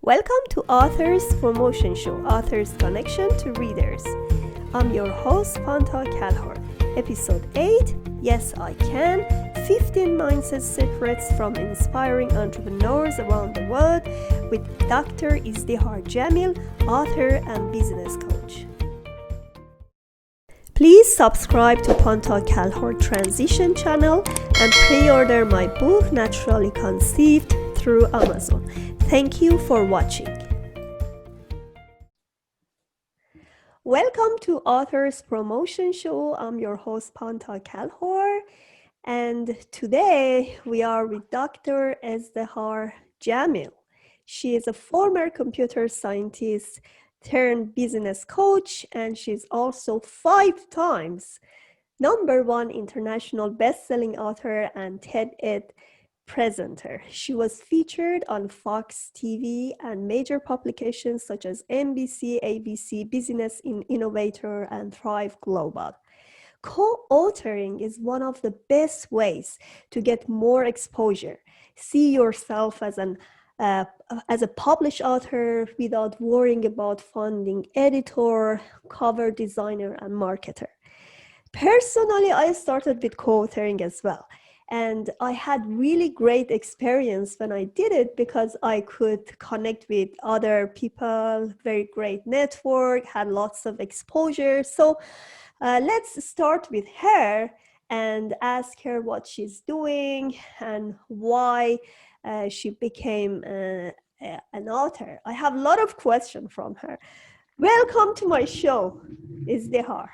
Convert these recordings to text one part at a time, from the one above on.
Welcome to Authors Promotion Show, Authors Connection to Readers. I'm your host, Pantea Kalhor. Episode 8, Yes I Can, 15 Mindset Secrets from Inspiring Entrepreneurs Around the World with Dr Izdihar Jamil, author and business coach. Please subscribe to Pantea Kalhor Transition channel and pre-order my book, Naturally Conceived, through Amazon. Thank you for watching. Welcome to Authors Promotion Show. I'm your host, Pantea Kalhor, and today we are with Dr. Izdihar Jamil. She is a former computer scientist turned business coach, and she's also 5 times #1 international best-selling author and TED-Ed presenter. She was featured on Fox TV and major publications such as NBC, ABC, Business in Innovator and Thrive Global. Co-authoring is one of the best ways to get more exposure. See yourself as a published author without worrying about funding editor, cover designer, and marketer. Personally, I started with co-authoring as well. And I had really great experience when I did it because I could connect with other people, very great network, had lots of exposure. So let's start with her and ask her what she's doing and why she became an author. I have a lot of questions from her. Welcome to my show, Izdihar.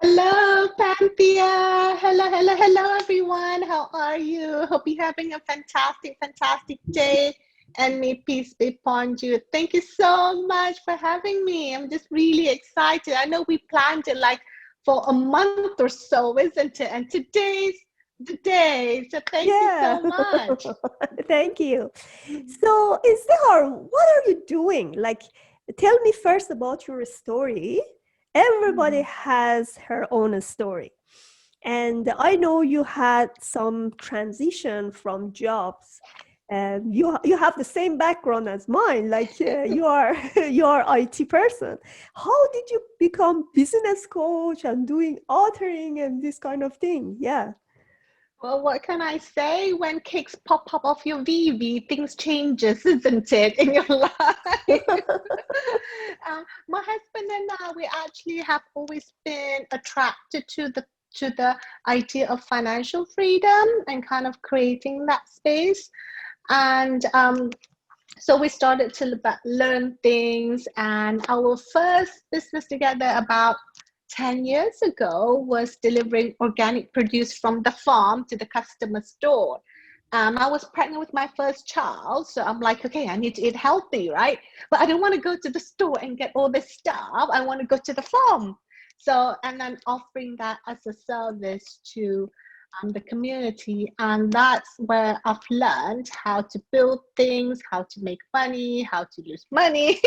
Hello, Pantea. Hello, everyone. How are you? Hope you're having a fantastic day. And may peace be upon you. Thank you so much for having me. I'm just really excited. I know we planned it like for a month or so, isn't it? And today's the day. So thank you so much. Thank you. So, Izdihar, what are you doing? Like, tell me first about your story. Everybody has her own story. And I know you had some transition from jobs. You have the same background as mine, like you are IT person. How did you become business coach and doing authoring and this kind of thing? Yeah. Well, what can I say? When cakes pop up off your VV, things changes, isn't it, in your life? My husband and I, we actually have always been attracted to the idea of financial freedom and kind of creating that space. And so we started to learn things, and our first business together about 10 years ago was delivering organic produce from the farm to the customer's door. I was pregnant with my first child, so I'm like, okay, I need to eat healthy, right? But I don't want to go to the store and get all this stuff. I want to go to the farm. So, and then offering that as a service to the community. And that's where I've learned how to build things, how to make money, how to lose money,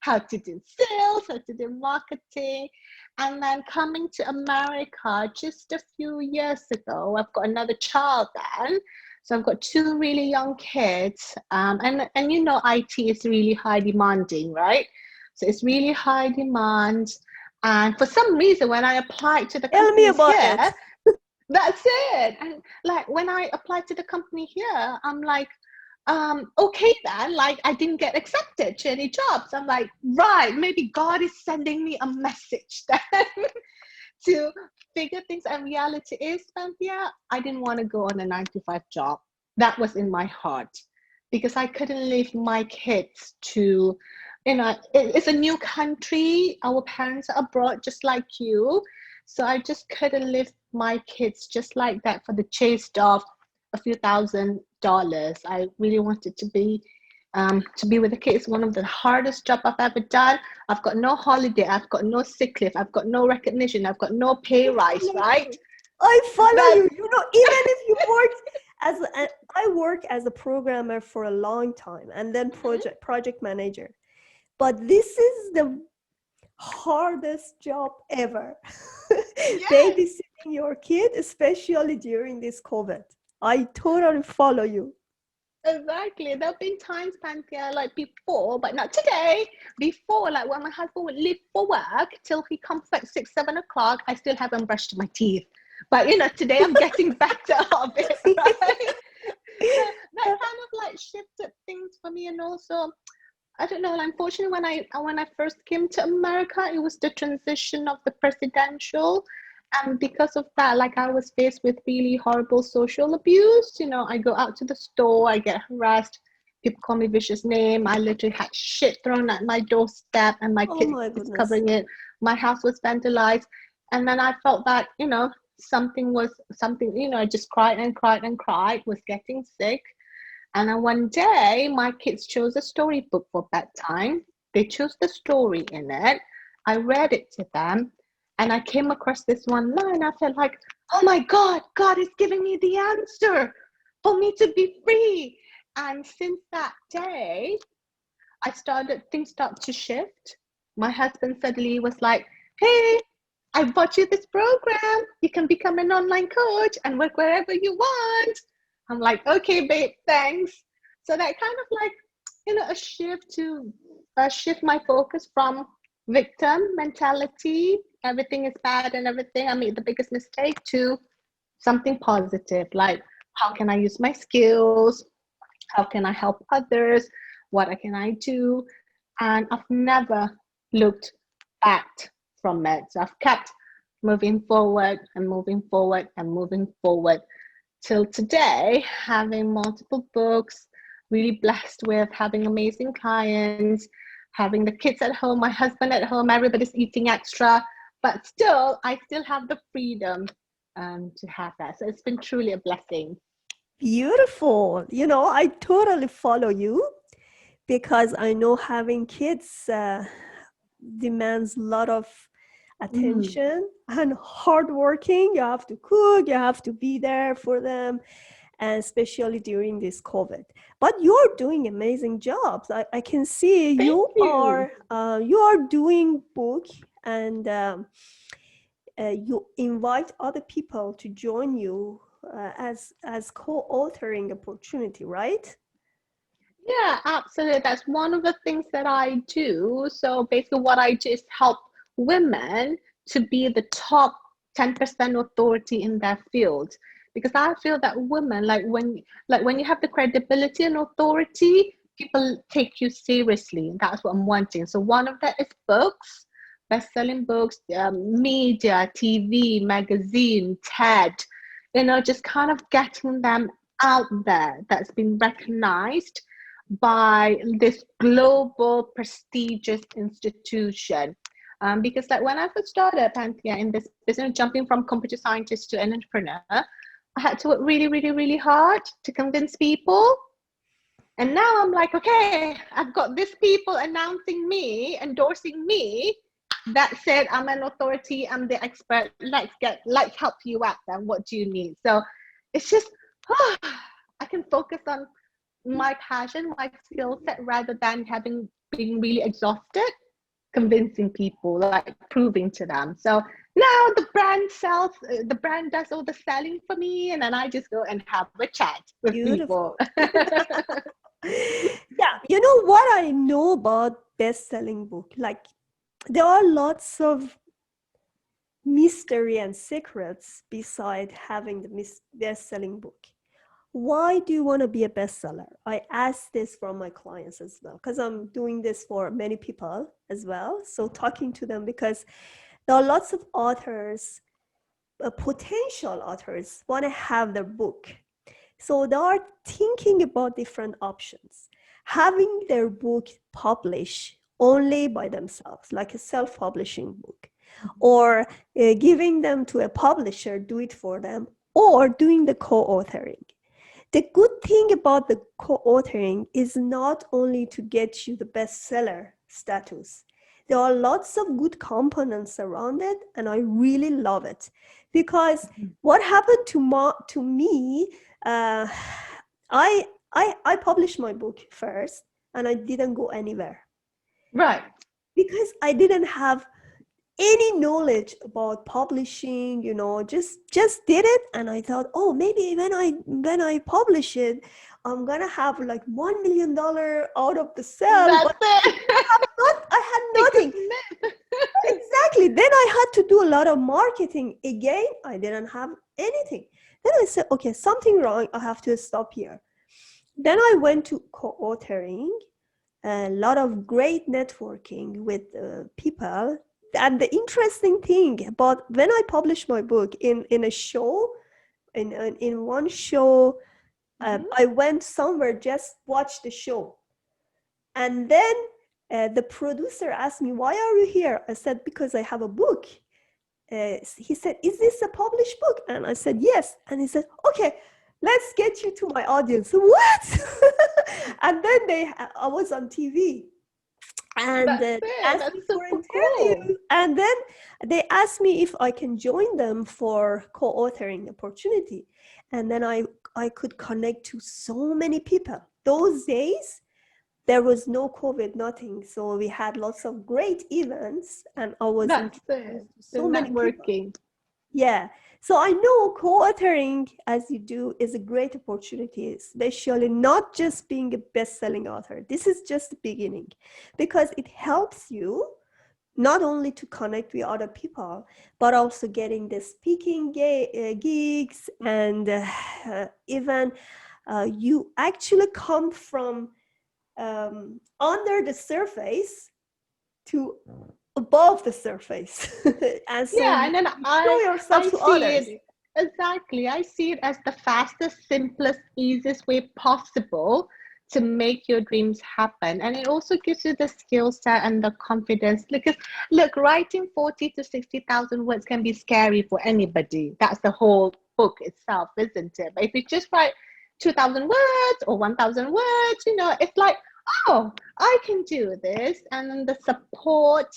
how to do sales, how to do marketing. And then coming to America just a few years ago, I've got another child then. So I've got 2 really young kids. And you know, IT is really high demanding, right? So it's really high demand. And for some reason, when I applied to the company here, that's it. And like when I applied to the company here, I'm like, okay then, like I didn't get accepted to any jobs. I'm like, right, maybe God is sending me a message then to figure things. And reality is, Pantea, I didn't want to go on a 9-to-5 job. That was in my heart because I couldn't leave my kids to, it's a new country. Our parents are abroad just like you. So I just couldn't leave my kids just like that for the chase of a few $1,000s. I really wanted to be with the kids. One of the hardest job I've ever done. I've got no holiday. I've got no sick leave. I've got no recognition. I've got no pay rise, right? I follow you. You know, even if you worked I work as a programmer for a long time and then project manager. But this is the hardest job ever. Yes. Babysitting your kid, especially during this COVID. I totally follow you. Exactly. There have been times, Panthea, like before, but not today. Before, like when my husband would leave for work till he comes like 6, 7 o'clock, I still haven't brushed my teeth. But today I'm getting better of it, right? So that kind of like shifted things for me, and also I don't know. Unfortunately, when I first came to America, it was the transition of the presidential, and because of that, like I was faced with really horrible social abuse. I go out to the store, I get harassed. People call me vicious name. I literally had shit thrown at my doorstep, and my Oh kids my goodness. covering it. My house was vandalized, and then I felt that something was something. I just cried and cried and cried. Was getting sick, and then one day, my kids chose a storybook for bedtime. They chose the story in it. I read it to them, and I came across this one line. I felt like, oh my God, God is giving me the answer for me to be free. And since that day, things start to shift. My husband suddenly was like, hey, I bought you this program. You can become an online coach and work wherever you want. I'm like, okay, babe, thanks. So that kind of like, a shift to shift my focus from victim mentality, everything is bad and everything, I made the biggest mistake, to something positive, like how can I use my skills? How can I help others? What can I do? And I've never looked back from it. So I've kept moving forward and moving forward and moving forward till today, having multiple books, really blessed with having amazing clients, having the kids at home, my husband at home, everybody's eating extra, but still, I still have the freedom to have that. So it's been truly a blessing. Beautiful. I totally follow you because I know having kids demands a lot of Mm, attention and hard working. You have to cook, you have to be there for them, and especially during this COVID. But you're doing amazing jobs. I can see thank you. you are doing book, and you invite other people to join you as co-authoring opportunity, right? Yeah, absolutely. That's one of the things that I do. So basically, what I do is help women to be the top 10% authority in their field. Because I feel that women, like when you have the credibility and authority, people take you seriously. That's what I'm wanting. So one of that is books, best-selling books, media, TV, magazine, TED. Just kind of getting them out there that's been recognized by this global prestigious institution. Because like when I first started Panthea in this business, jumping from computer scientist to an entrepreneur, I had to work really, really, really hard to convince people. And now I'm like, okay, I've got these people announcing me, endorsing me. That said, I'm an authority, I'm the expert. Let's help you out then. What do you need? So it's just I can focus on my passion, my skill set, rather than having being really exhausted convincing people, like proving to them. So now the brand does all the selling for me, and then I just go and have a chat with people. Beautiful. Yeah, you know what I know about best-selling book? Like there are lots of mystery and secrets beside having the best-selling book. Why do you want to be a bestseller? I ask this from my clients as well because I'm doing this for many people as well. So talking to them because there are lots of authors, potential authors want to have their book. So they are thinking about different options. Having their book published only by themselves, like a self-publishing book, or giving them to a publisher, do it for them, or doing the co-authoring. The good thing about the co-authoring is not only to get you the bestseller status. There are lots of good components around it, and I really love it because what happened to me, uh, I published my book first, and I didn't go anywhere Right. because I didn't have any knowledge about publishing, just did it. And I thought, oh, maybe when I publish it, I'm gonna have like $1 million out of the sale, That's but it. I had Biggest nothing. myth. Exactly. Then I had to do a lot of marketing. Again, I didn't have anything. Then I said, okay, something wrong. I have to stop here. Then I went to co-authoring, a lot of great networking with people. And the interesting thing about when I published my book in a show, in one show, I went somewhere, just watch the show. And then the producer asked me, why are you here? I said, because I have a book. He said, is this a published book? And I said, yes. And he said, okay, let's get you to my audience. What? And then I was on TV. And That's they it. asked That's me for super cool. interview. And then they asked me if I can join them for co-authoring opportunity. And then I could connect to so many people. Those days, there was no COVID, nothing. So we had lots of great events, and I was That's introduced it. to The so many people. networking. Yeah. So I know co-authoring, as you do, is a great opportunity, especially not just being a best-selling author. This is just the beginning, because it helps you not only to connect with other people, but also getting the speaking gigs, and even you actually come from under the surface to above the surface. And so Yeah, you and then show I yourself I to see others. it exactly. I see it as the fastest, simplest, easiest way possible to make your dreams happen. And it also gives you the skill set and the confidence. Because look, writing 40 to 60,000 words can be scary for anybody. That's the whole book itself, isn't it? But if you just write 2,000 words or 1,000 words, it's like, oh, I can do this. And then the support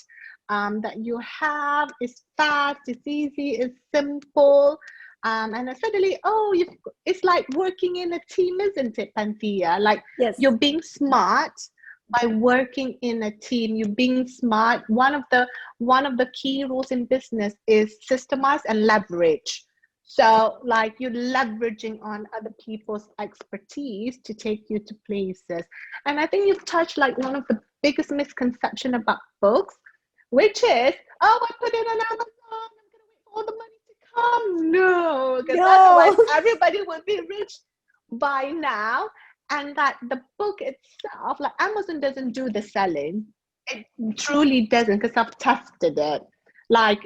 that you have is fast, it's easy, it's simple. And then suddenly, oh, it's like working in a team, isn't it, Panthea? Like Yes. you're being smart by working in a team. You're being smart. One of the key rules in business is systemize and leverage. So, like you're leveraging on other people's expertise to take you to places. And I think you've touched like one of the biggest misconception about books, which is, oh, I put it on Amazon, I'm going to wait for all the money to come. No, because otherwise No. everybody would be rich by now. And that the book itself, like Amazon doesn't do the selling. It truly doesn't, because I've tested it. Like,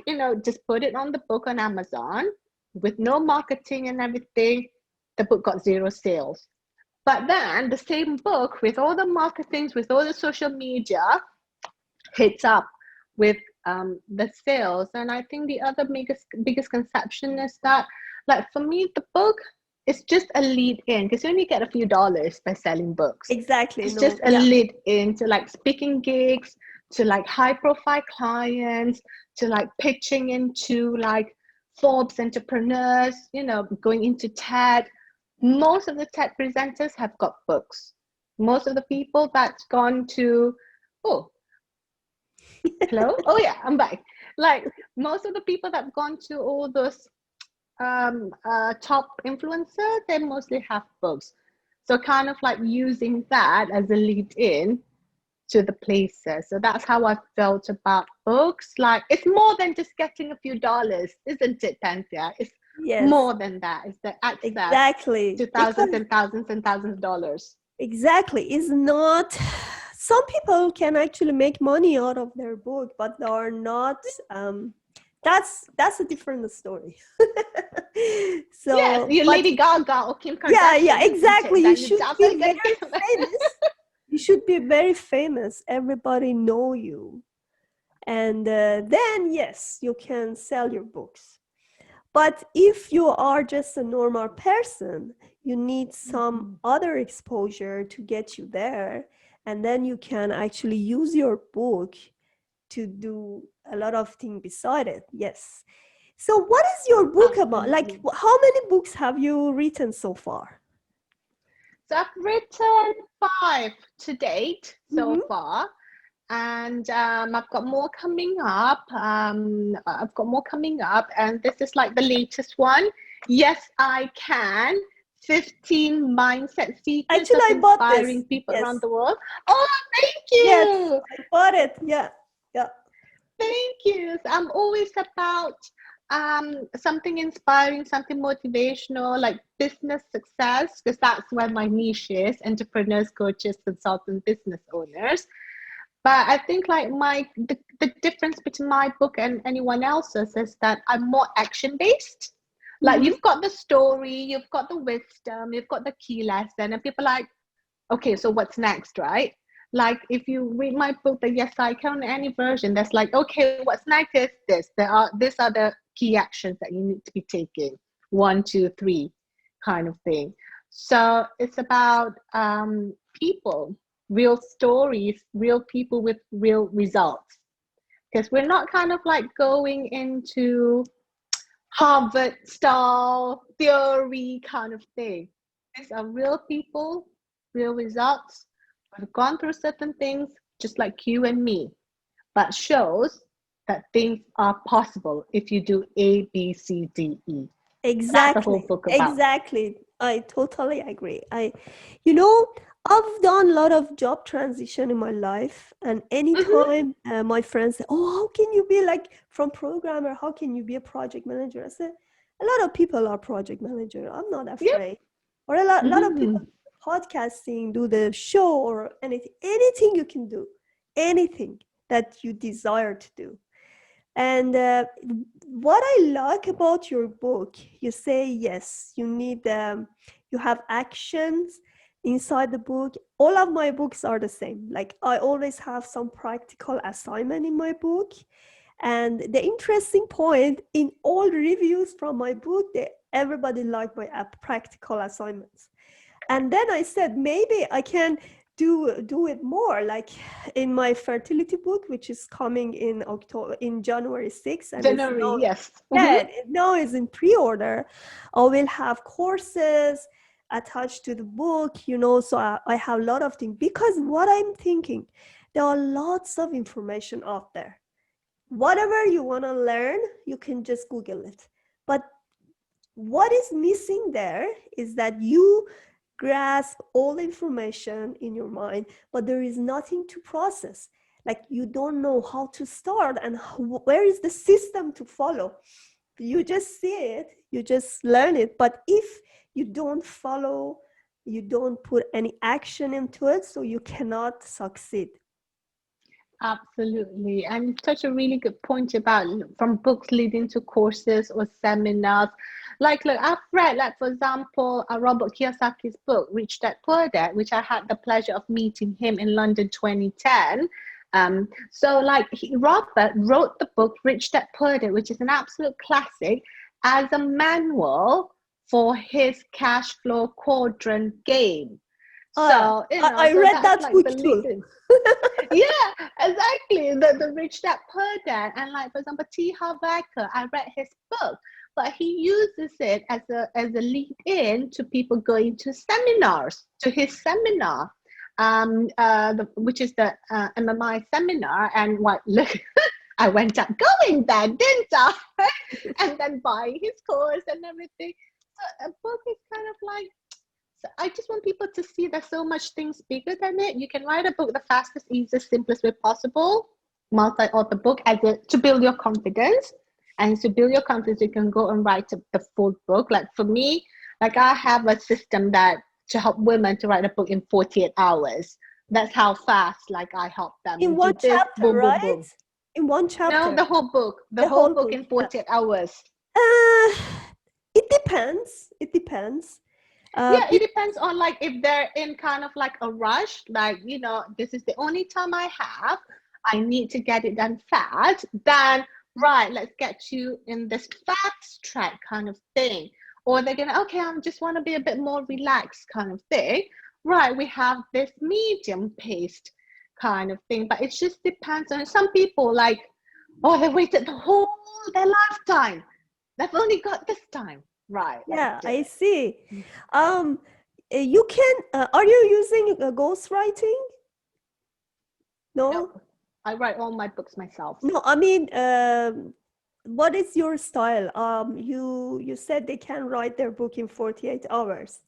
just put it on the book on Amazon with no marketing and everything. The book got zero sales. But then the same book with all the marketings, with all the social media, hits up with the sales. And I think the other biggest conception is that, like for me, the book is just a lead in, because you only get a few dollars by selling books. Exactly. It's just No. a Yeah. lead in to like speaking gigs, to like high profile clients, to like pitching into like Forbes entrepreneurs, going into TED. Most of the TED presenters have got books. Most of the people that's gone to, oh, hello? Oh yeah, I'm back. Like most of the people that have gone to all those top influencers, they mostly have books. So kind of like using that as a lead in to the places. So that's how I felt about books. Like it's more than just getting a few dollars, isn't it, Panthea? It's Yes. more than that. It's the access Exactly. to thousands Because and thousands and thousands of dollars. exactly is not. Some people can actually make money out of their book, but they are not. That's a different story. Yes, So, you're but Lady Gaga or Kim yeah, Kardashian, isn't exactly. it? You Then you should be definitely very get famous. You should be very famous. Everybody know you, and then yes, you can sell your books. But if you are just a normal person, you need some other exposure to get you there. And then you can actually use your book to do a lot of things beside it. Yes. So what is your book about? Like, Absolutely. how many books have you written so far? So I've written 5 to date so Mm-hmm. far, and I've got more coming up. And this is like the latest one. Yes, I can. 15 mindset secrets Actually, of I bought inspiring this. people around Yes. the world. Oh, thank Yes, you. I bought it. Yeah. Yeah. Thank you. So I'm always about something inspiring, something motivational, like business success, because that's where my niche is, entrepreneurs, coaches, consultants, business owners. But I think like the difference between my book and anyone else's is that I'm more action based. Like Mm-hmm. you've got the story, you've got the wisdom, you've got the key lesson, and people are like, okay, so what's next, right? Like if you read my book, the Yes I Can, any version, that's like, okay, what's next is this. These are the key actions that you need to be taking. One, two, three, kind of thing. So it's about people, real stories, real people with real results. Because we're not kind of like going into Harvard style theory kind of thing. These are real people, real results. I've gone through certain things just like you and me, but shows that things are possible if you do A, B, C, D, E. That's the whole Exactly. book about. Exactly. I totally agree. You know, I've done a lot of job transition in my life, and Mm-hmm. anytime my friends say, "Oh, how can you be like from programmer? How can you be a project manager?" I said, "A lot of people are project manager. I'm not Yep. afraid." Or a lot of people Mm-hmm. podcasting, do the show or anything you can do, anything that you desire to do. And what I like about your book, you say yes, you have actions inside the book. All of my books are the same. Like I always have some practical assignment in my book. And the interesting point in all reviews from my book, everybody liked my practical assignments. And then I said maybe I can do it more, like in my fertility book, which is coming in October, in January 6th, and it's January, now, yes. Mm-hmm. yeah, it now is in pre-order. I will have courses attached to the book, so I have a lot of things, because what I'm thinking, there are lots of information out there. Whatever you want to learn, you can just Google it. But what is missing there is that you grasp all information in your mind, but there is nothing to process. Like you don't know how to start and where is the system to follow. You just see it, you just learn it. But if you don't follow, you don't put any action into it, so you cannot succeed. Absolutely. And such a really good point about from books leading to courses or seminars. Like, look, I've read, like, for example, Robert Kiyosaki's book, Rich Dad Poor Dad, which I had the pleasure of meeting him in London 2010. So, like, Robert wrote the book Rich Dad Poor Dad, which is an absolute classic, as a manual for his cash flow quadrant game. Ah, So, I so read that's that like the book too. leading. Yeah, exactly. The rich dad poor dad, and like for example, T. Harv Eker, I read his book, but he uses it as a lead in to people going to seminars, to his seminar, which is the MMI seminar, and what look. I went up going there, didn't I? And then buying his course and everything. So a book is kind of like, so I just want people to see there's so much things bigger than it. You can write a book the fastest, easiest, simplest way possible, multi-author book to build your confidence. And to build your confidence, you can go and write the full book. Like for me, like I have a system that to help women to write a book in 48 hours. That's how fast like I help them In do one this, chapter, boom, boom, right? boom. In one No, chapter, the the whole whole book book. in Yeah. 48 hours. Uh, it depends. It depends. Yeah, it Be- depends on like if they're in kind of like a rush, like, this is the only time I have, I need to get it done fast, then right, let's get you in this fast track kind of thing. Or they're gonna, okay, I just want to be a bit more relaxed kind of thing. Right, we have this medium paced kind of thing, but it just depends on some people like, oh, they waited the whole their lifetime. They've only got this time. Right, let's yeah, do I it. see. Um, you can. Are you using ghostwriting? No, No, I write all my books myself. no. I mean, what is your style? You said they can write their book in 48 hours.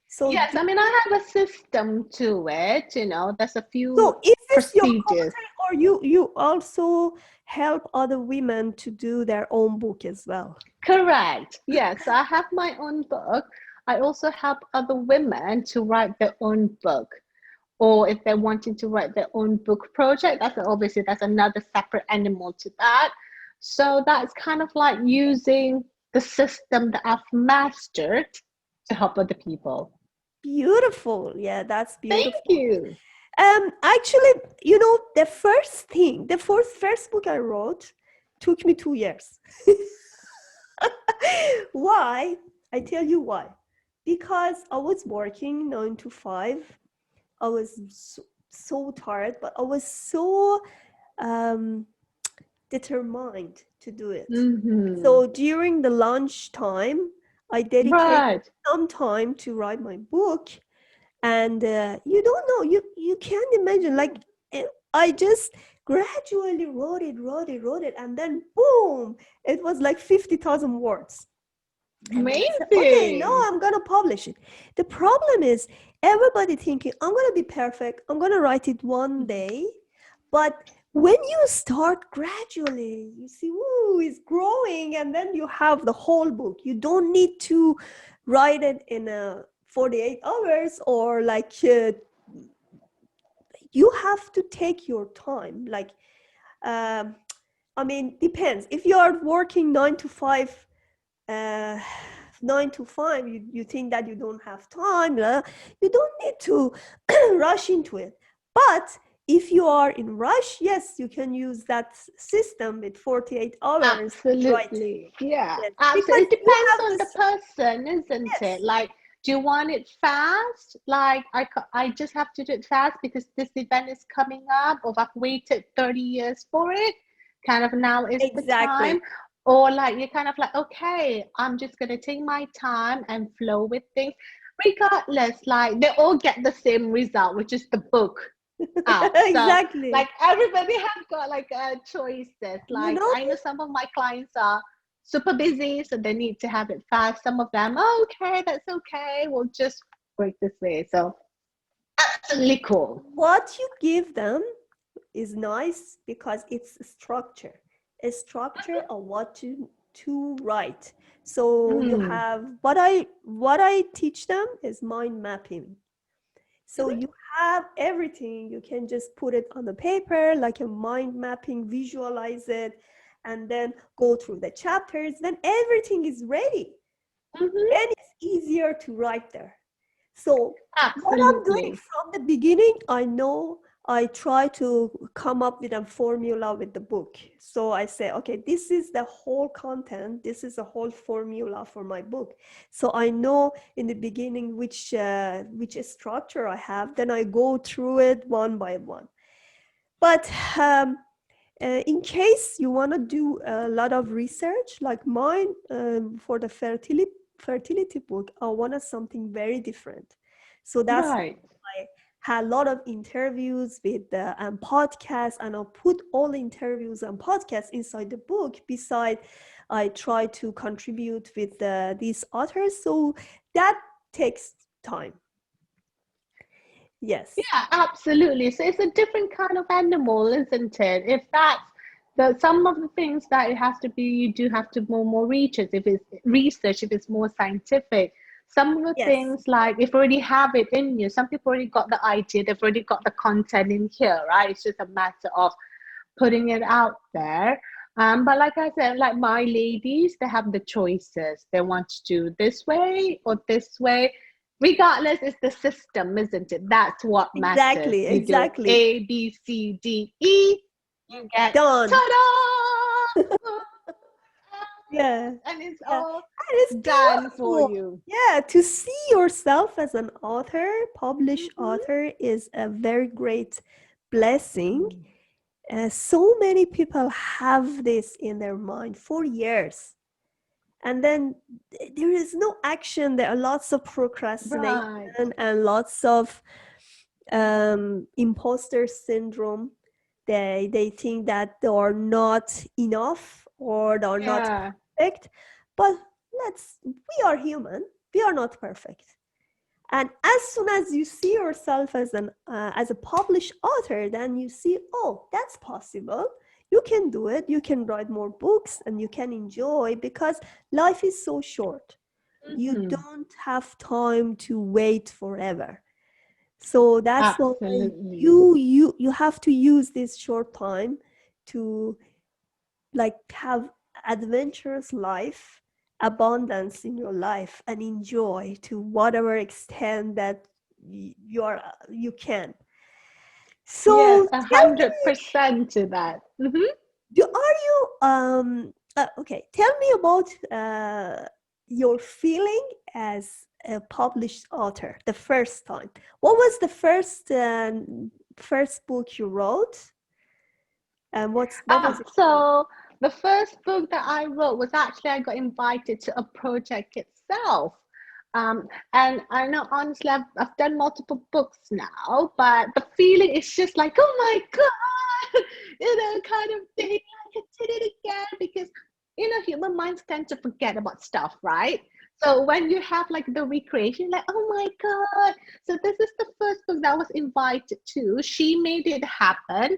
So Yes, I mean, I have a system to it, there's a few so is this your procedures. content, or you also help other women to do their own book as well? Correct. Yes, I have my own book. I also help other women to write their own book. Or if they're wanting to write their own book project, that's another separate animal to that. So that's kind of like using the system that I've mastered to help other people. Beautiful. Yeah, that's Thank beautiful. you. Actually, the first book I wrote took me 2 years. Why? I tell you why. Because I was working 9 to 5. I was so tired, but I was so um, determined to do it. Hmm. So during the lunch time, I dedicated Right. some time to write my book. And you don't know, you can't imagine, like, I just gradually wrote it, and then boom, it was like 50,000 words. And then I said, okay, now Amazing. I'm gonna publish it. The problem is everybody thinking I'm gonna be perfect, I'm gonna write it one day. But when you start gradually, you see, ooh, it's growing, and then you have the whole book. You don't need to write it in 48 hours, or like you have to take your time. Like, um, I mean, depends. If you are working 9 to 5, uh, 9 to 5, you think that you don't have time, you don't need to rush into it. But if you are in rush, yes, you can use that system with 48 hours to write. Absolutely. Yeah, Yes, because absolutely. It you depends have on the this. person, isn't it? Yes, Like, do you want it fast? Like, I just have to do it fast because this event is coming up, or I've waited 30 years for it. Kind of now is the time. exactly. Or like, you're kind of like, okay, I'm just going to take my time and flow with things. Regardless, like, they all get the same result, which is the book out. So Exactly. like everybody has got like choices. You Like know, I know some of my clients are super busy, so they need to have it fast. Some of them, oh, okay, that's okay. We'll just work this way. So absolutely cool. what you give them is nice because it's a structure of what to write. So you Mm. have what I teach them is mind mapping. So you have everything. You can just put it on the paper like a mind mapping, visualize it, and then go through the chapters. Then everything is ready. Hmm. Then it's easier to write there. So what I'm doing Absolutely. from the beginning, I know I try to come up with a formula with the book. So I say, okay, this is the whole content. This is the whole formula for my book. So I know in the beginning which structure I have. Then I go through it one by one. But in case you want to do a lot of research like mine, for the fertility book, I wanted something very different. So that's Right. why I had a lot of interviews with podcasts, and I'll put all the interviews and podcasts inside the book. Beside, I try to contribute with these authors. So that takes time. Yes. Yeah, absolutely. So it's a different kind of animal, isn't it? If that's the some of the things that it has to be, you do have to more research. If it's research, if it's more scientific. Some of the Yes. things like if you already have it in you, some people already got the idea, they've already got the content in here, right? It's just a matter of putting it out there. But like I said, like my ladies, they have the choices. They want to do this way or this way. Regardless, it's the system, isn't it? That's what matters. Exactly. You do it Exactly. A, B, C, D, E, you get Done. ta-da! Yeah. And it's Yeah. all And it's done for beautiful. you. Yeah, to see yourself as an author, published Mhm. author, is a very great blessing. So many people have this in their mind for years, and then there is no action. There are lots of procrastination Right. and lots of imposter syndrome. They think that they are not enough, or are not Yeah. perfect, but we are human. We are not perfect. And as soon as you see yourself as a published author, then you see, oh, that's possible. You can do it. You can write more books and you can enjoy, because life is so short. You Mhm. don't have time to wait forever. So that's why Absolutely. you have to use this short time to like have adventurous life, abundance in your life, and enjoy to whatever extent that you can. Yes, So a tell hundred me, percent to that. are you okay, tell me about your feeling as a published author the first time. What was the first book you wrote, and what was it called? So the first book that I wrote was actually I got invited to a project itself. And I know honestly I've done multiple books now, but the feeling is just like, oh my God, kind of thing. Like I did it again because human minds tend to forget about stuff, right? So when you have like the recreation, like, oh my God. So this is the first book that I was invited to. She made it happen.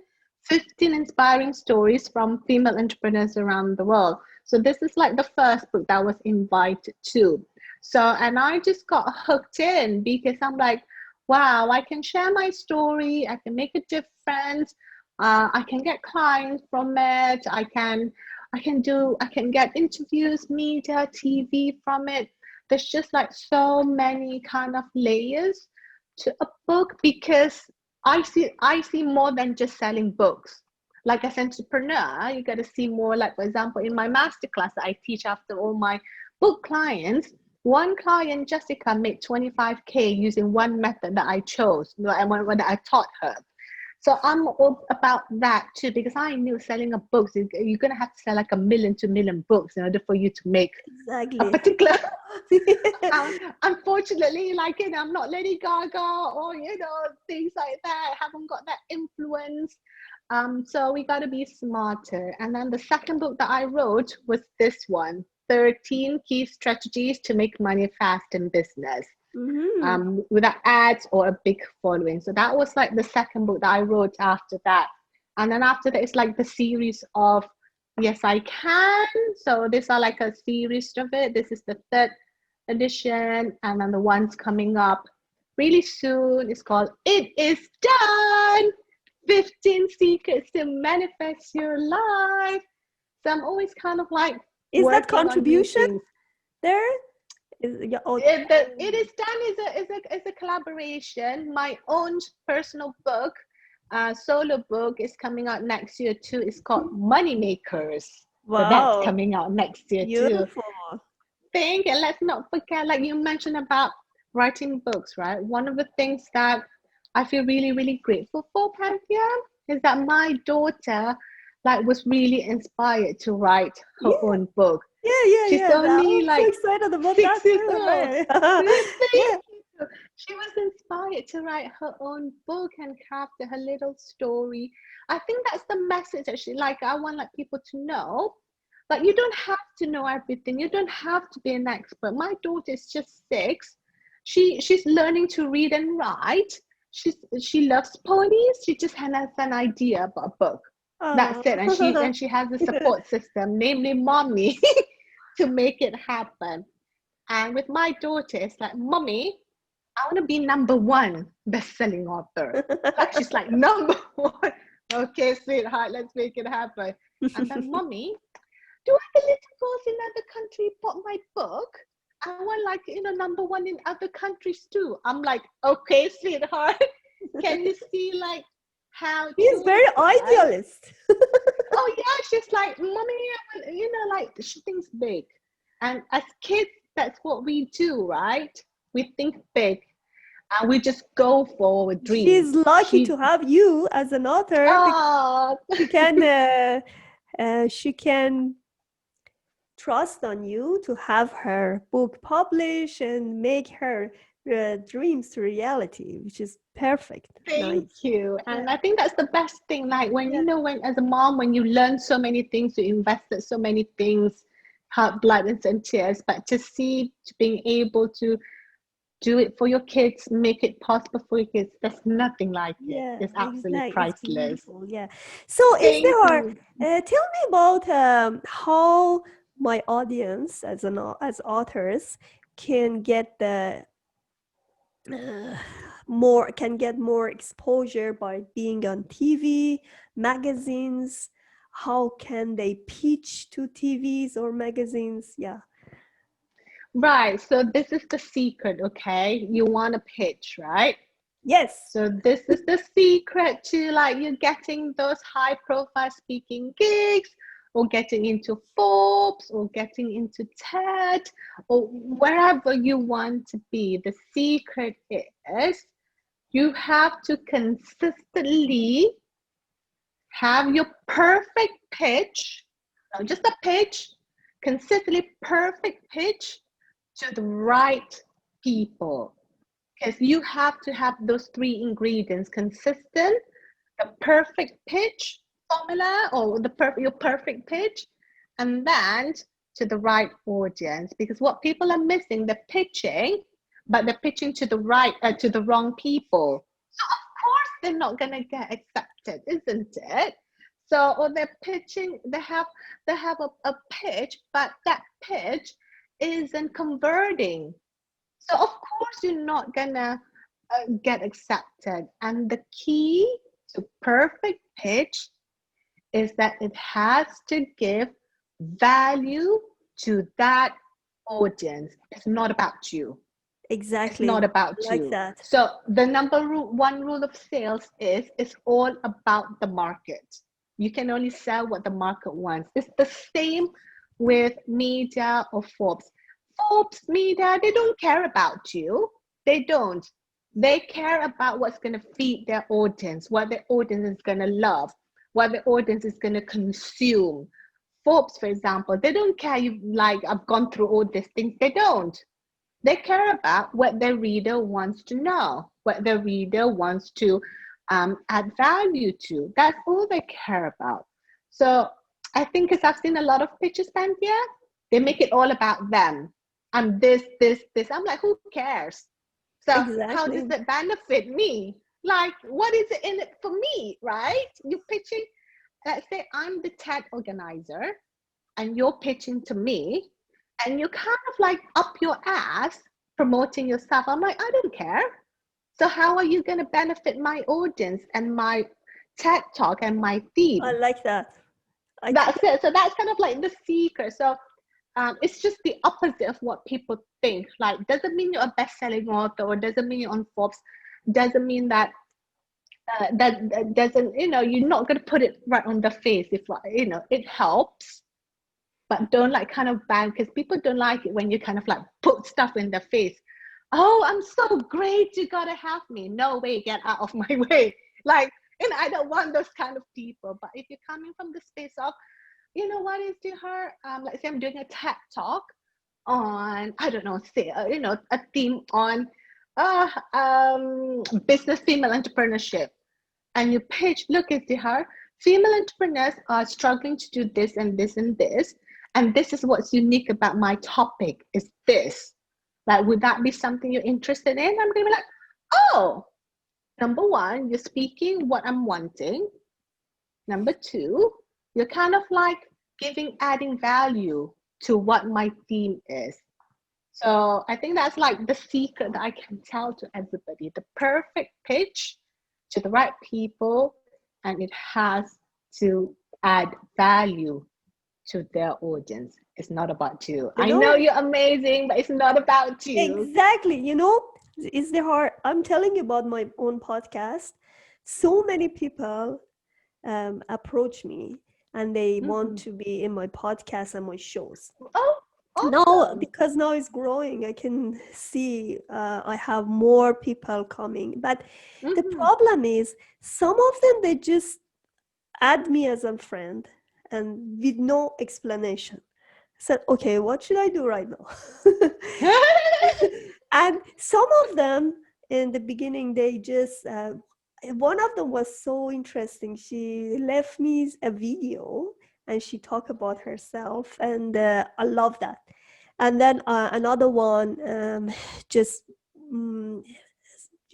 15 inspiring stories from female entrepreneurs around the world. So this is like the first book that I was invited to. So, and I just got hooked in because I'm like, wow, I can share my story, I can make a difference, I can get clients from it, I can get interviews, media, TV from it. There's just like so many kind of layers to a book because I see more than just selling books. Like as an entrepreneur, you got to see more. Like for example, in my masterclass that I teach after all my book clients, one client, Jessica, made 25K using one method that I chose, and when I taught her. So I'm all about that too because I knew selling a book, you're gonna have to sell like 1 million, 2 million books in order for you to make a Exactly. particular unfortunately, like I'm not Lady Gaga or things like that. I haven't got that influence. So we got to be smarter. And then the second book that I wrote was this one: 13 Key Strategies to Make Money Fast in Business, Mm-hmm. without ads or a big following. So that was like the second book that I wrote after that. And then after that, it's like the series of Yes, I Can. So these are like a series of it. This is the third edition. And then the one's coming up really soon. It's called It Is Done, 15 Secrets to Manifest Your Life. So I'm always kind of like Is that working on new contribution things. there? Yeah, oh, It is done is a collaboration. My own personal book, solo book, is coming out next year too. It's called Money Makers. So that's wow, coming out next year too. beautiful. Think, and let's not forget, like you mentioned about writing books, right? One of the things that I feel really, really grateful for, Panthea, is that my daughter like was really inspired to write her Yeah, own book. She's yeah. only I'm so like excited about that 6 years too. old. Right? Thank Yeah, you. She was inspired to write her own book and craft her little story. I think that's the message that I want like people to know. Like you don't have to know everything. You don't have to be an expert. My daughter is just 6. She's learning to read and write. She loves ponies. She just has an idea about a book. That's oh. it. And she has a support system, namely mommy, to make it happen. And with my daughter, it's like, Mommy, I want to be number one best-selling author. Like she's like, number one. Okay, sweetheart, let's make it happen. And then, Mommy, do other little girls in other countries bought my book? I want like, number one in other countries too. I'm like, okay, sweetheart. Can you see like how He's true very it is, right? idealist. Oh yeah, she's like, Mommy, like she thinks big. And as kids, that's what we do, right? We think big and we just go for our She's dreams. lucky to have you as an author, because Oh, she can she can trust on you to have her book published and make her dreams to reality, which is perfect. Thank Nice. you. Yeah. And I think that's the best thing. Like when Yeah. you know, when as a mom, when you learn so many things, you invested so many things, heart, blood, and tears, but to see to being able to do it for your kids, make it possible for your kids, there's nothing like it. Yeah, It's absolutely exactly. It's priceless. beautiful. Yeah. So, is Thank there? you. Tell me about how my audience, as authors, can get the uh, more can get more exposure by being on TV, magazines. How can they pitch to TVs or magazines? Yeah. Right. So this is the secret, okay? You want to pitch, right? Yes. So this is the secret to like you getting those high profile speaking gigs or getting into Forbes or getting into TED or wherever you want to be. The secret is you have to consistently have your perfect pitch, not just a pitch, consistently perfect pitch to the right people. Because you have to have those three ingredients: consistent, the perfect pitch formula, or your perfect pitch, and then to the right audience. Because what people are missing, they're pitching, but they're pitching to the wrong people. So of course they're not gonna get accepted, isn't it? So, or they're pitching, they have a pitch, but that pitch isn't converting. So of course you're not gonna get accepted. And the key to perfect pitch is that it has to give value to that audience. It's not about you. It's not Exactly. I about like you. that. So the one rule of sales is it's all about the market. You can only sell what the market wants. It's the same with media or Forbes. Forbes media, they don't care about you. They don't. They care about what's going to feed their audience, what the audience is going to love, what the audience is going to consume. Forbes, for example, they don't care you like I've gone through all these things. They don't. They care about what their reader wants to know, what the reader wants to add value to. That's all they care about. So I think because I've seen a lot of pitches, Pantea, they make it all about them. I'm this, this, this. I'm like, who cares? So how does Exactly. it benefit me? Like, what is it in it for me, right? You're pitching, let's say I'm the TED organizer and you're pitching to me and you kind of like up your ass promoting yourself. I'm like, I don't care. So how are you going to benefit my audience and my TED talk and my I theme? like that. I That's it. So that's kind of like the secret. So it's just the opposite of what people think. Like, doesn't mean you're a best-selling author, or doesn't mean you're on Forbes. Doesn't mean that that doesn't, you're not going to put it right on the face. If it helps, but don't like kind of bang, because people don't like it when you kind of like put stuff in their face. Oh, I'm so great, you gotta have me. No way, get out of my way. Like, I don't want those kind of people. But if you're coming from the space of, what is to her, like say I'm doing a TED talk on, I don't know, say a theme on business female entrepreneurship, and you pitch, look at her, female entrepreneurs are struggling to do this and this and this, and this is what's unique about my topic is this. Like, would that be something you're interested in? I'm gonna be like, oh, number one, you're speaking what I'm wanting. Number two, you're kind of like adding value to what my theme is. So I think that's like the secret that I can tell to everybody. The perfect pitch to the right people, and it has to add value to their audience. It's not about you. You I know know, you're amazing, but it's not about you. exactly. Is there hard? I'm telling you about my own podcast. So many people approach me and they want Mm-hmm. to be in my podcast and my shows. Oh, Now, awesome. because now it's growing, I can see I have more people coming. But the Mm-hmm. problem is, some of them, they just add me as a friend and with no explanation. I said, okay, what should I do right now? And some of them in the beginning, they just, one of them was so interesting. She left me a video and she talked about herself, and I love that. And then another one, just, mm,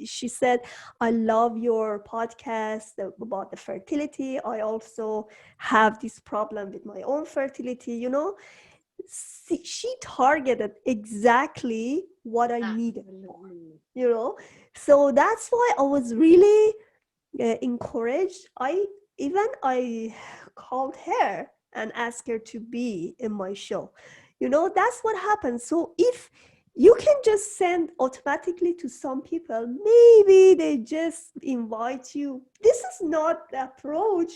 she said, I love your podcast about the fertility. I also have this problem with my own fertility, she targeted exactly what I needed for, Absolutely. So that's why I was really encouraged. I called her and asked her to be in my show. That's what happens. So if you can just send automatically to some people, maybe they just invite you. This is not the approach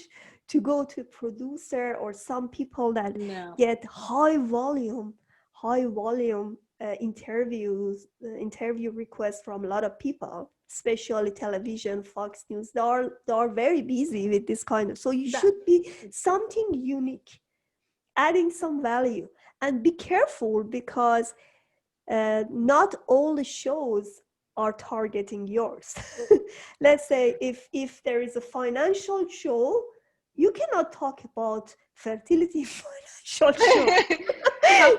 to go to producer, or some people that No. get high volume interview requests from a lot of people, especially television, Fox News. They are very busy with this kind of. So you That should be something unique, adding some value, and be careful, because not all the shows are targeting yours. Let's say if there is a financial show, you cannot talk about fertility financial show.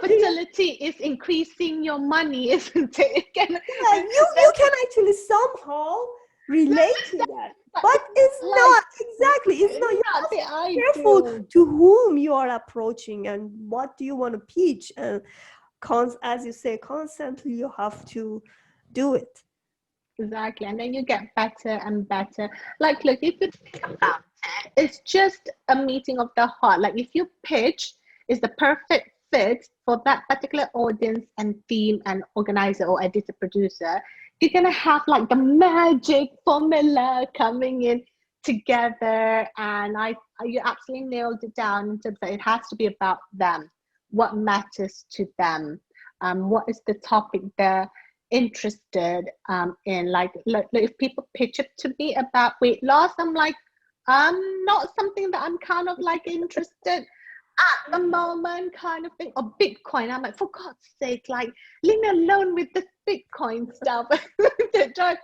fertility is increasing your money, isn't it? Yeah, you can actually somehow relate to that, but it's Like, not exactly. It's not. You not have the to be careful ideal. to whom you are approaching and what do you want to pitch. And as you say, constantly you have to do it. Exactly. And then you get better and better. Like, look, if you think about it, it's just a meeting of the heart. Like, if you pitch is the perfect fit for that particular audience and theme and organizer or editor producer, you're going to have like the magic formula coming in together. And you absolutely nailed it down in terms of it has to be about them, what matters to them, what is the topic there interested in. Like if people pitch it to me about weight loss, I'm like, not something that I'm kind of like interested at the moment, kind of thing. Or Bitcoin, I'm like, for God's sake, like leave me alone with this Bitcoin stuff. That drives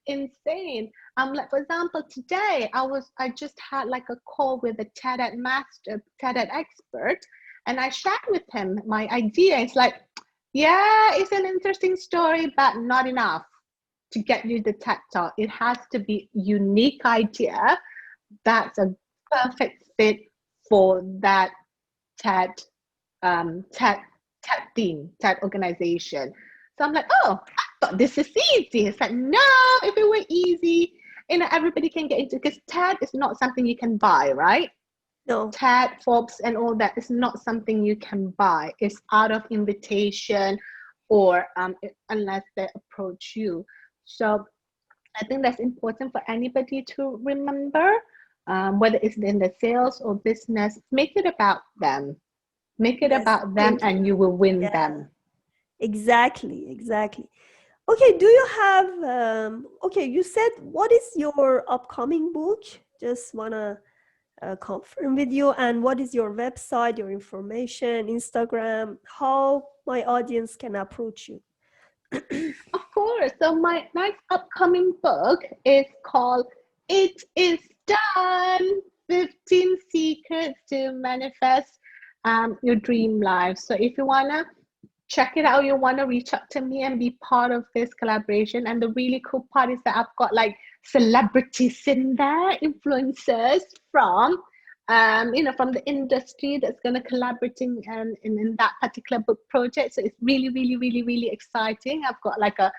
insane. Like for example, today I just had like a call with a TED expert, and I shared with him my idea. It's like, yeah, it's an interesting story, but not enough to get you the TED Talk. It has to be unique idea that's a perfect fit for that TED TED theme, TED organization. So I'm like, oh, I thought this is easy. It's like, no, if it were easy, everybody can get into, because TED is not something you can buy, right? No. TED, Forbes, and all that is not something you can buy. It's out of invitation, or unless they approach you. So I think that's important for anybody to remember, whether it's in the sales or business. Make it about them. Make it Yes. about them, Thank you. and you will win Yeah. them. Exactly. Okay. Do you have? Okay. You said, what is your upcoming book? Just wanna confirm with you. And what is your website, your information, Instagram? How my audience can approach you? Of course. So my next upcoming book is called It Is Done: 15 Secrets to Manifest Your Dream Life. So if you want to check it out, you want to reach out to me and be part of this collaboration. And the really cool part is that I've got like celebrities in there, influencers from the industry that's going to collaborating in that particular book project. So it's really, really, really, really exciting. I've got like a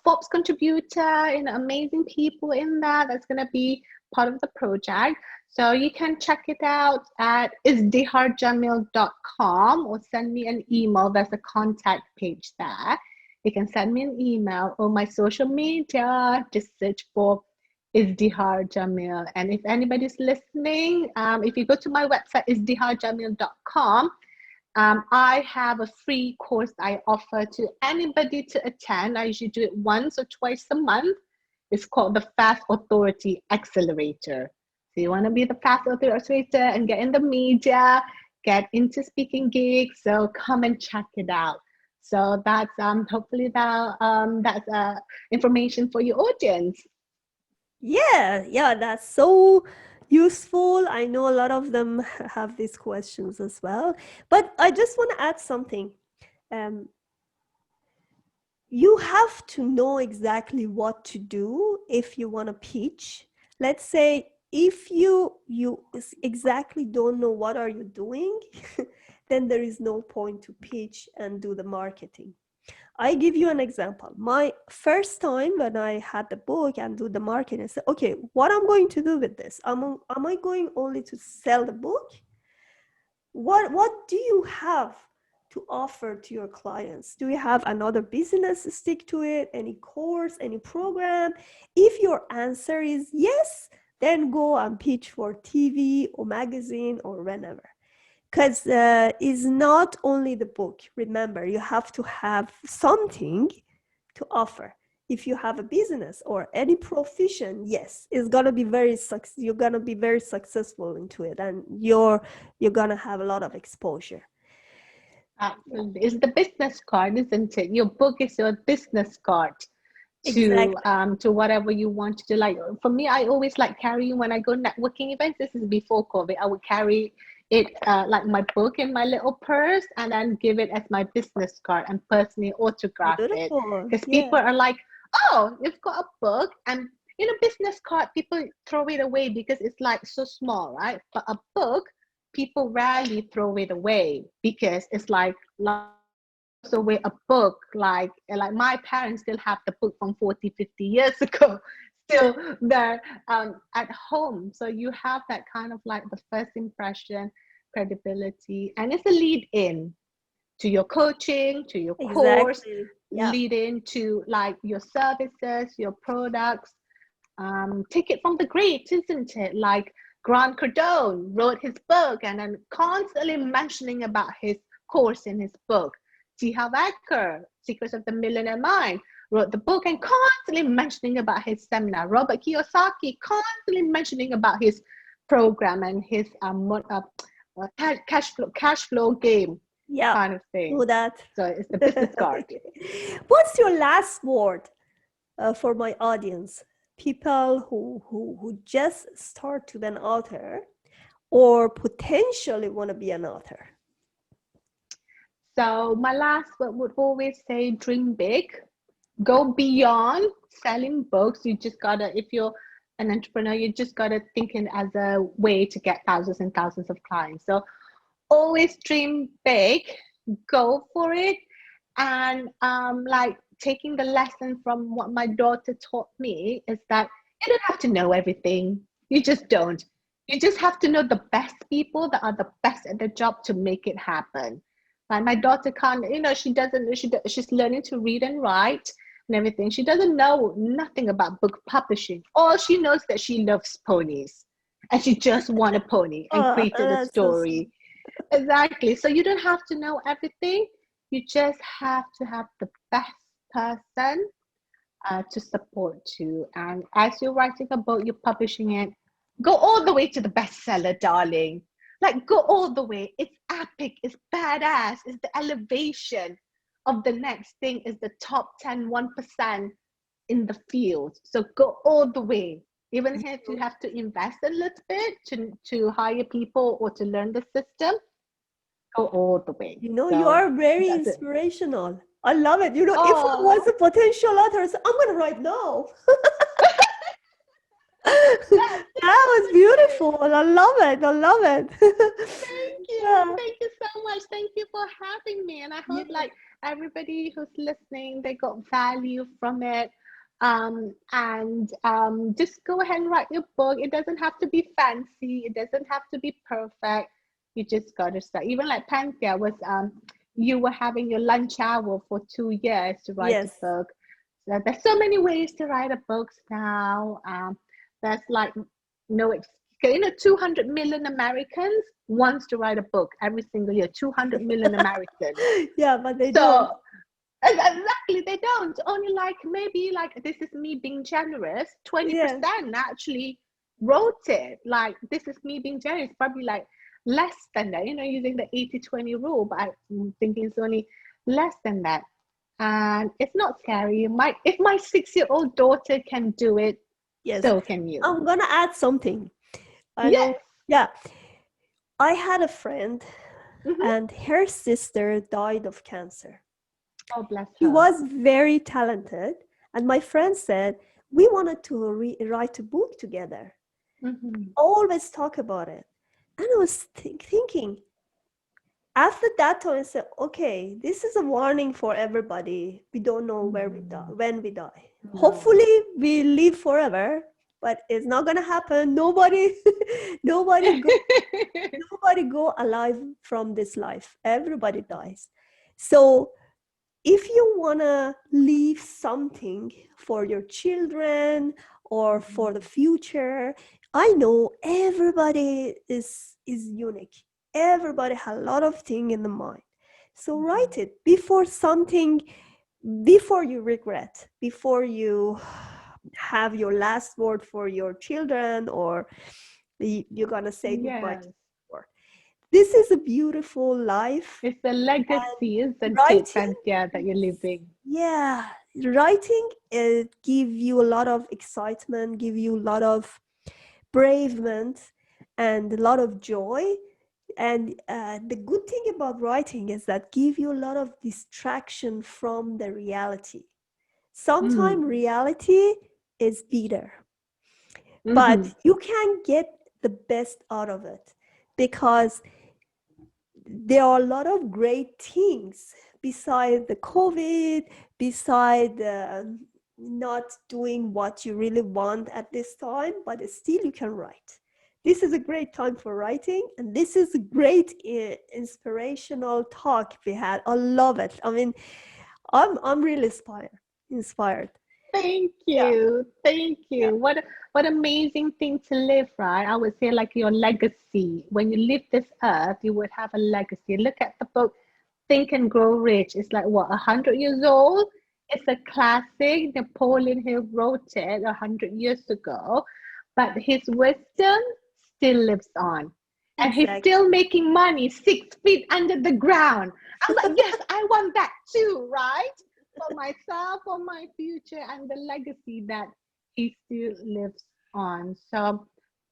Forbes contributor, amazing people in there that's going to be part of the project. So you can check it out at izdiharjamil.com, or send me an email. There's a contact page there. You can send me an email, or my social media. Just search for Izdihar Jamil. And if anybody's listening, if you go to my website, izdiharjamil.com, I have a free course I offer to anybody to attend. I usually do it once or twice a month. It's called the Fast Authority Accelerator. So you want to be the Fast Authority and get in the media, get into speaking gigs. So come and check it out. So that's hopefully that's information for your audience. Yeah, that's so useful. I know a lot of them have these questions as well. But I just want to add something. Um, you have to know exactly what to do if you want to pitch. Let's say if you exactly don't know what are you doing, then there is no point to pitch and do the marketing. I give you an example. My first time when I had the book and do the marketing, I said, okay, what I'm going to do with this? Am I going only to sell the book? What do you have to offer to your clients? Do you have another business to stick to it? Any course, any program? If your answer is yes, then go and pitch for TV or magazine or whenever. Because it's not only the book. Remember, you have to have something to offer. If you have a business or any profession, yes, it's gonna be you're gonna be very successful into it, and you're gonna have a lot of exposure. Yeah, Absolutely. It's the business card, isn't it? Your book is your business card exactly. to whatever you want to do. Like for me, I always like carrying when I go networking events. This is before COVID. I would carry it like my book in my little purse and then give it as my business card and personally autograph it. Beautiful. Because Yeah, people are like, oh, you've got a book, and business card, people throw it away because it's like so small, right? But a book, people rarely throw it away because it's like throws away a book like my parents still have the book from 40, 50 years ago still there at home. So you have that kind of like the first impression, credibility, and it's a lead in to your coaching, to your course, exactly. Yeah. lead into like your services, your products. Take it from the greats, isn't it? Like Grant Cardone wrote his book and then constantly mentioning about his course in his book. T. Harv Eker, Secrets of the Millionaire Mind, wrote the book and constantly mentioning about his seminar. Robert Kiyosaki constantly mentioning about his program and his cash flow game Yeah. kind of thing. Do that. So it's the business card. What's your last word for my audience? People who just start to be an author or potentially want to be an author. So my last word would always say dream big, go beyond selling books. You just gotta, if you're an entrepreneur, you just gotta think it as a way to get thousands and thousands of clients. So always dream big, go for it, and like taking the lesson from what my daughter taught me is that you don't have to know everything. You just don't. You just have to know the best people that are the best at the job to make it happen. Like my daughter can't, she doesn't, she's learning to read and write and everything. She doesn't know nothing about book publishing. All she knows that she loves ponies and she just won a pony and Oh, created a that's so story. Exactly. So you don't have to know everything. You just have to have the best person to support you. And as you're writing a book, you're publishing it, go all the way to the bestseller, darling. Like, go all the way. It's epic, it's badass, it's the elevation of the next thing, is the top 10, 1% in the field. So go all the way. Even if you have to invest a little bit to hire people or to learn the system, go all the way. You So are very that's it. inspirational. I love it. If I was Oh, a potential author, I'm going to write now. that's That it, was isn't it? beautiful. I love it. I love it. Thank you. Yeah. Thank you so much. Thank you for having me. And I hope Yeah. like everybody who's listening, they got value from it. And just go ahead and write your book. It doesn't have to be fancy. It doesn't have to be perfect. You just gotta start. Even like Pantea was you were having your lunch hour for 2 years to write a Yes. book. So there's so many ways to write a book now. There's like no 200 million Americans wants to write a book every single year. 200 million Americans. Yeah, but they don't. So exactly, they don't. Only like maybe like this is me being generous. Yeah. 20% actually wrote it. Like this is me being generous. Probably like less than that. Using the 80-20 rule. But I'm thinking it's only less than that. And it's not scary. If my 6-year-old daughter can do it, Yes. so can you. I'm gonna add something. I Yes. know. Yeah. I had a friend Hmm. and her sister died of cancer. Oh, bless She her. was very talented. And my friend said, we wanted to write a book together. Hmm. Always talk about it. And I was thinking, after that time, I said, okay, this is a warning for everybody. We don't know where we die, when we die. No. Hopefully, we live forever, but it's not gonna happen. Nobody, nobody go, nobody go alive from this life. Everybody dies. So if you want to leave something for your children or for the future, I know everybody is unique. Everybody has a lot of things in the mind. So write it before you regret, before you have your last word for your children, or you're gonna say goodbye to Yes. the world. This is a beautiful life. It's a legacy, isn't it, Writing, Pantea, that you're living? yeah, writing it give you a lot of excitement, give you a lot of bravement and a lot of joy. And the good thing about writing is that give you a lot of distraction from the reality. Mm. Sometimes reality is bitter, Hmm. but you can get the best out of it because there are a lot of great things beside the COVID, beside not doing what you really want at this time, but still you can write. This is a great time for writing, and this is a great inspirational talk we had. I love it. I mean, I'm really inspired. Thank Yeah, you. Thank yeah, you. What amazing thing to live, right? I would say like your legacy. When you leave this earth, you would have a legacy. Look at the book Think and Grow Rich. It's like what, 100 years old? It's a classic. Napoleon Hill wrote it 100 years ago, but his wisdom still lives on. And he's exactly. still making money 6 feet under the ground. I'm like, yes, I want that too, right? For myself, for my future, and the legacy that he still lives on. So,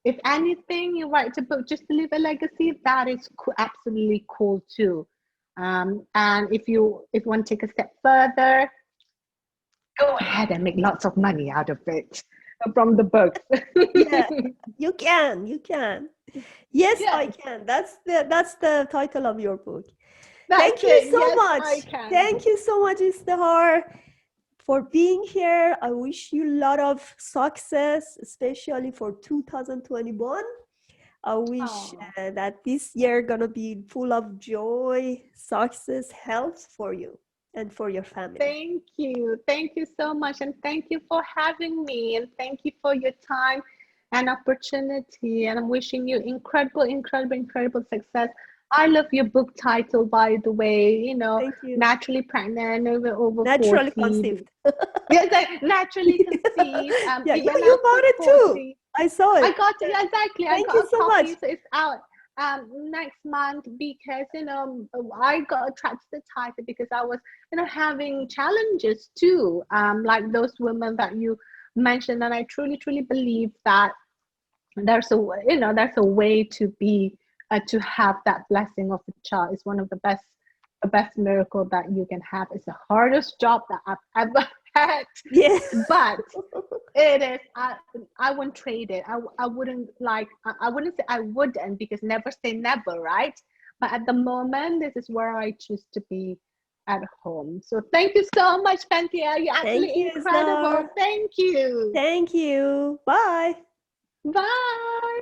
if anything, you write a book just to leave a legacy, that is absolutely cool too. And if you want to take a step further, go ahead and make lots of money out of it from the books. Yeah, you can, you can. Yes, I Yes, can. That's the title of your book. that's Thank you it. so Yes, I much. can. Thank you so much, Istihar, for being here. I wish you a lot of success, especially for 2021. I wish Oh. that this year gonna be full of joy, success, health for you and for your family. Thank you. Thank you so much. And thank you for having me. And thank you for your time and opportunity. And I'm wishing you incredible, incredible, incredible success. I love your book title, by the way, Thank you. Naturally Pregnant over Naturally 40. conceived. Yes, like naturally conceived, Yeah, you even bought after it too. 40. I saw I it. got it, yeah, exactly. I Thank you got a so much. copy, so it's out next month because I got attracted to the title because I was having challenges too, like those women that you mentioned, and I truly truly believe that there's a way to be to have that blessing of a child. It's one of the best miracle that you can have. It's the hardest job that I've ever had, Yeah. but it is. I wouldn't trade it. I wouldn't I wouldn't say I wouldn't, because never say never, right? But at the moment, this is where I choose to be at home. So thank you so much, Pantea. You're Thank absolutely you, incredible. Zara. Thank you. Thank you. Bye. Bye.